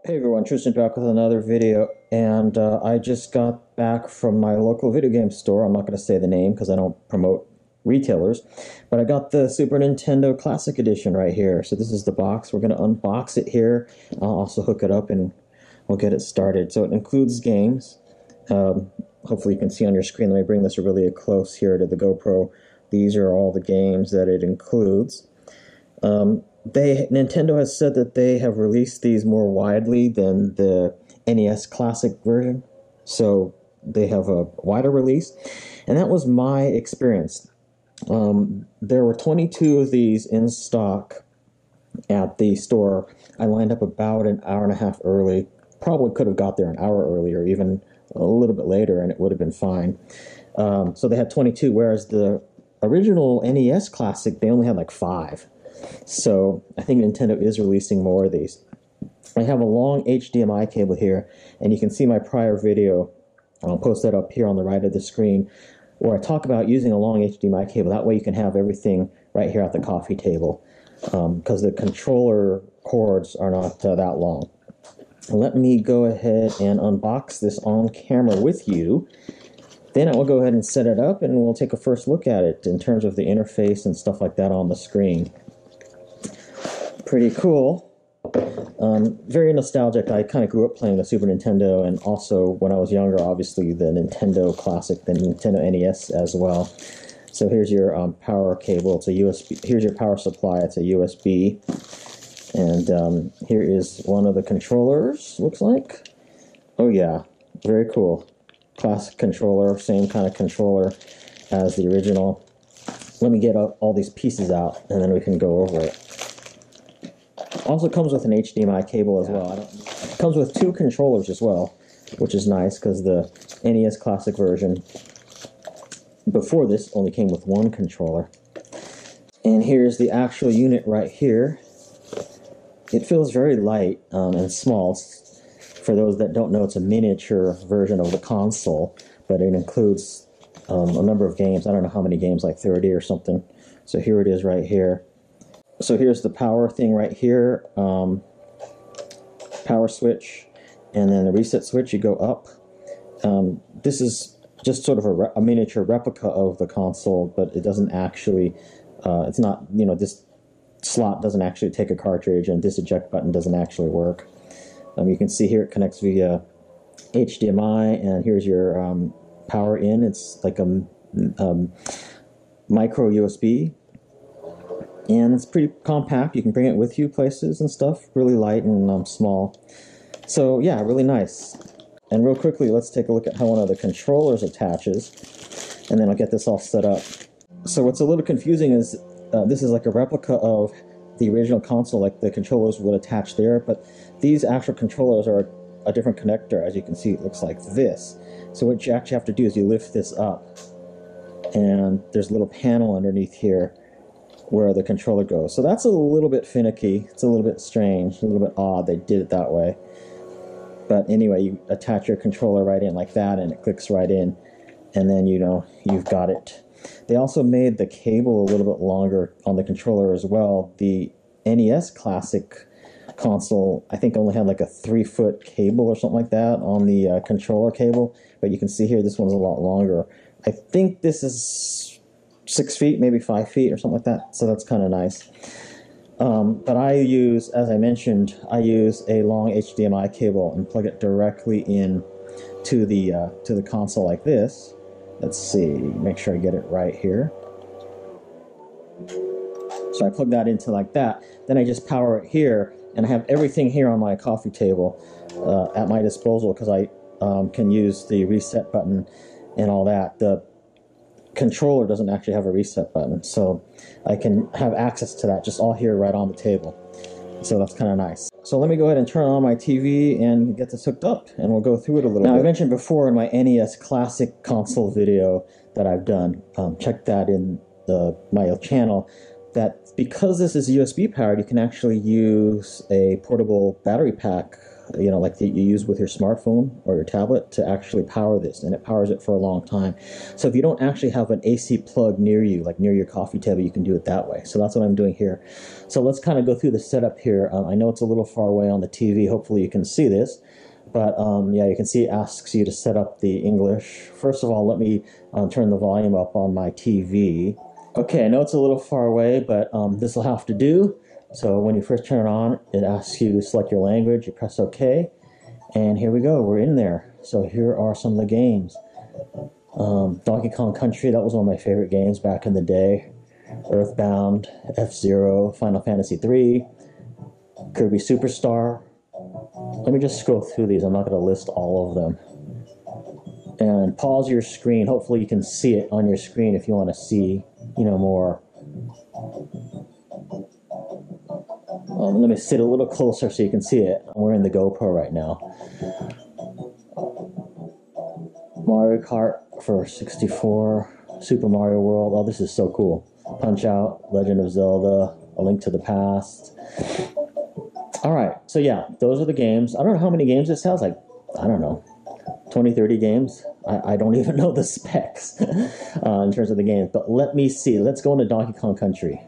Hey everyone, Tristan back with another video, and I just got back from my local video game store. I'm not going to say the name because I don't promote retailers, but I got the Super Nintendo Classic Edition right here. So this is the box. We're going to unbox it here. I'll also hook it up and we'll get it started. So it includes games. Hopefully you can see on your screen. Let me bring this really close here to the GoPro. These are all the games that it includes. Nintendo has said that they have released these more widely than the NES Classic version, so they have a wider release, and that was my experience. There were 22 of these in stock at the store. I lined up about an hour and a half early. Probably could have got there an hour earlier, even a little bit later, and it would have been fine. So they had 22, whereas the original NES Classic, they only had like 5. So I think Nintendo is releasing more of these. I have a long HDMI cable here, and you can see my prior video. I'll post that up here on the right of the screen, where I talk about using a long HDMI cable. That way you can have everything right here at the coffee table, because the controller cords are not that long. Let me go ahead and unbox this on camera with you. Then I will go ahead and set it up, and we'll take a first look at it in terms of the interface and stuff like that on the screen. Pretty cool. Very nostalgic. I kind of grew up playing the Super Nintendo, and also when I was younger, obviously the Nintendo Classic, the Nintendo NES as well. So here's your power cable. It's a USB. Here's your power supply. It's a USB. And here is one of the controllers, looks like. Oh yeah, very cool. Classic controller, same kind of controller as the original. Let me get all these pieces out, and then we can go over it. Also comes with an HDMI cable as well. It comes with 2 controllers as well, which is nice because the NES Classic version before this only came with 1 controller. And here's the actual unit right here. It feels very light and small. For those that don't know, it's a miniature version of the console, but it includes a number of games. I don't know how many games, like 30 or something. So here it is right here. So here's the power thing right here, power switch, and then the reset switch, you go up. This is just sort of a miniature replica of the console, but it doesn't actually, it's not, you know, this slot doesn't actually take a cartridge, and this eject button doesn't actually work. You can see here it connects via HDMI, and here's your power in. It's like a micro USB. And it's pretty compact. You can bring it with you places and stuff. Really light and small. So yeah, really nice. And real quickly, let's take a look at how one of the controllers attaches. And then I'll get this all set up. So what's a little confusing is this is like a replica of the original console, like the controllers would attach there. But these actual controllers are a different connector. As you can see, it looks like this. So what you actually have to do is you lift this up. And there's a little panel underneath here where the controller goes. So that's a little bit finicky. It's a little bit strange, a little bit odd they did it that way. But anyway, you attach your controller right in like that, and it clicks right in, and then you know you've got it. They also made the cable a little bit longer on the controller as well. The NES Classic console, I think, only had like a 3-foot cable or something like that on the controller cable, but you can see here this one's a lot longer. I think this is 6 feet, maybe 5 feet or something like that, so that's kind of nice. But I use, as I mentioned, I use a long HDMI cable and plug it directly in to the console like this. Let's see, make sure I get it right here. So I plug that into like that, then I just power it here, and I have everything here on my coffee table at my disposal, because I can use the reset button and all that. The controller doesn't actually have a reset button, so I can have access to that just all here right on the table. So that's kind of nice. So let me go ahead and turn on my TV and get this hooked up, and we'll go through it a little bit. Now, I mentioned before in my NES Classic console video that I've done, check that in my channel, that because this is USB powered, you can actually use a portable battery pack you know, like that you use with your smartphone or your tablet to actually power this, and it powers it for a long time. So if you don't actually have an AC plug near you, like near your coffee table, you can do it that way. So that's what I'm doing here. So let's kind of go through the setup here. I know it's a little far away on the TV. Hopefully you can see this. But yeah, you can see it asks you to set up the English. First of all, let me turn the volume up on my TV. Okay, I know it's a little far away, but this will have to do. So when you first turn it on, it asks you to select your language. You press OK. And here we go. We're in there. So here are some of the games. Donkey Kong Country, that was one of my favorite games back in the day. Earthbound, F-Zero, Final Fantasy III, Kirby Superstar. Let me just scroll through these. I'm not going to list all of them. And pause your screen. Hopefully you can see it on your screen if you want to see, you know, more. Let me sit a little closer so you can see it. I'm wearing the GoPro right now. Mario Kart for 64, Super Mario World. Oh, this is so cool. Punch-Out, Legend of Zelda, A Link to the Past. All right, so yeah, those are the games. I don't know how many games this has. Like, I don't know, 20, 30 games. I don't even know the specs in terms of the games. But let me see. Let's go into Donkey Kong Country.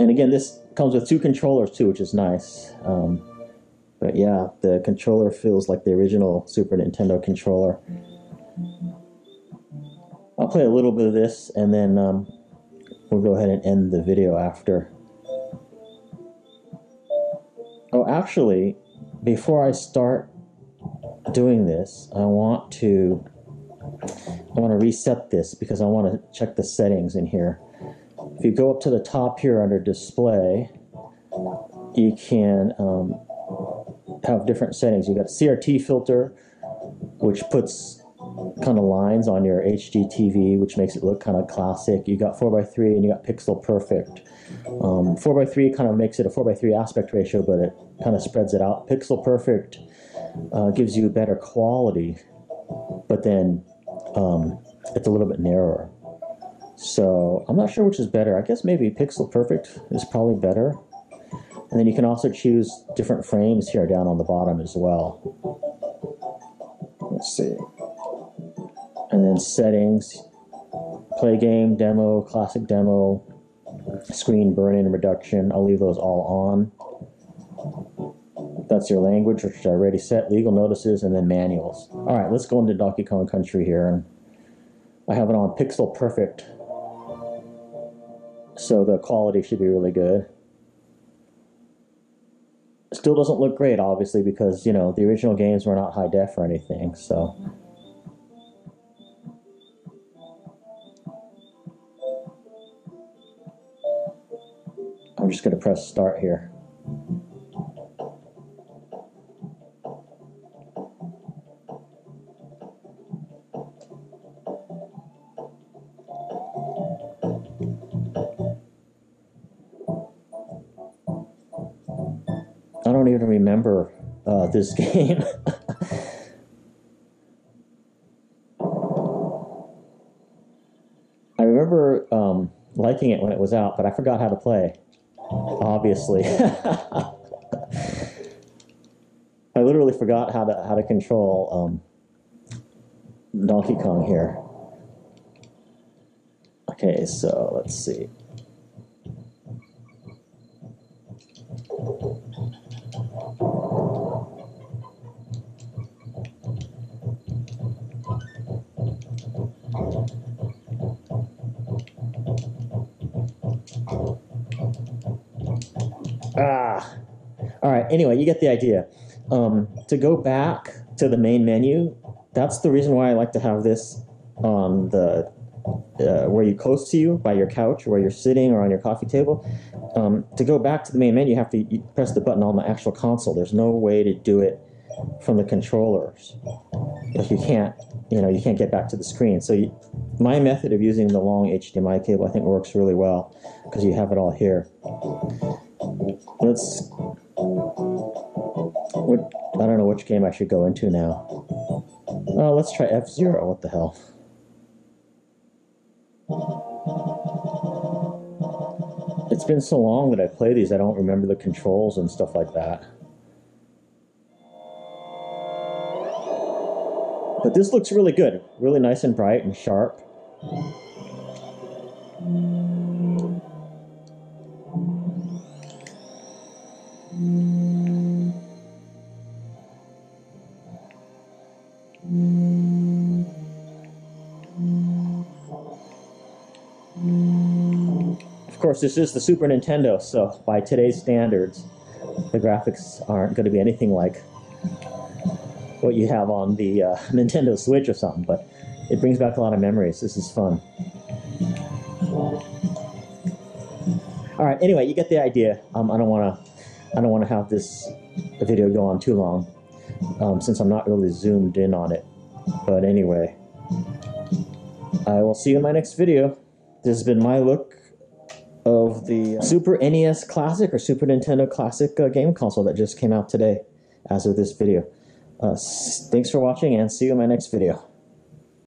And again, this comes with 2 controllers too, which is nice. But yeah, the controller feels like the original Super Nintendo controller. I'll play a little bit of this, and then we'll go ahead and end the video after. Oh, actually, before I start doing this, I want to reset this because I want to check the settings in here. If you go up to the top here under Display, you can have different settings. You got CRT filter, which puts kind of lines on your HD TV, which makes it look kind of classic. You got 4:3 and you got pixel perfect. 4:3 kind of makes it a 4:3 aspect ratio, but it kind of spreads it out. Pixel perfect gives you better quality, but then it's a little bit narrower. So I'm not sure which is better. I guess maybe pixel perfect is probably better. And then you can also choose different frames here down on the bottom as well. Let's see. And then settings, play game, demo, classic demo, screen burn-in reduction. I'll leave those all on. That's your language, which I already set, legal notices, and then manuals. All right, let's go into Donkey Kong Country here. And I have it on pixel perfect, so the quality should be really good. Still doesn't look great, obviously, because, you know, the original games were not high def or anything, so. I'm just going to press start here. I don't even remember this game. I remember liking it when it was out, but I forgot how to play, obviously. I literally forgot how to control Donkey Kong here. Okay, so let's see. All right, anyway, you get the idea. To go back to the main menu, that's the reason why I like to have this on the where you close to you, by your couch, where you're sitting, or on your coffee table. To go back to the main menu, you have to press the button on the actual console. There's no way to do it from the controllers. If you can't, you can't get back to the screen. So my method of using the long HDMI cable, I think, works really well because you have it all here. I don't know which game I should go into now. Oh, let's try F-Zero. What the hell? It's been so long that I play these, I don't remember the controls and stuff like that. But this looks really good. Really nice and bright and sharp. Of course, this is the Super Nintendo, so by today's standards, the graphics aren't going to be anything like what you have on the Nintendo Switch or something, but it brings back a lot of memories. This is fun. All right. Anyway, you get the idea. I don't want to have this video go on too long, since I'm not really zoomed in on it. But anyway, I will see you in my next video. This has been my look of the Super NES Classic or Super Nintendo Classic game console that just came out today as of this video. Thanks for watching and see you in my next video.